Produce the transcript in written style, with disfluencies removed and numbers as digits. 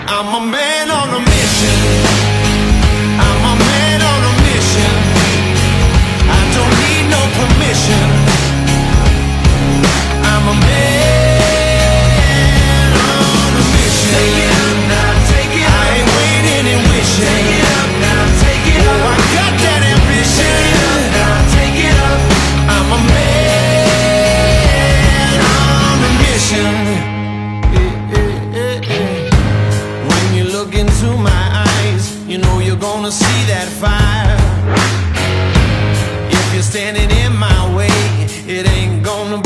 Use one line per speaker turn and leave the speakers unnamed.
I'm a man on a mission. I'm a man on a mission. I don't need no permission. I'm a man on a mission. Take it up now, take it up. I ain't waiting and wishing. Take it up now, take it up. Oh, I got that ambition. Take it up now, take it up. I'm a man on a mission. When you look into my eyes, you know you're gonna see that fire. If you're standing in my way, it ain't gonna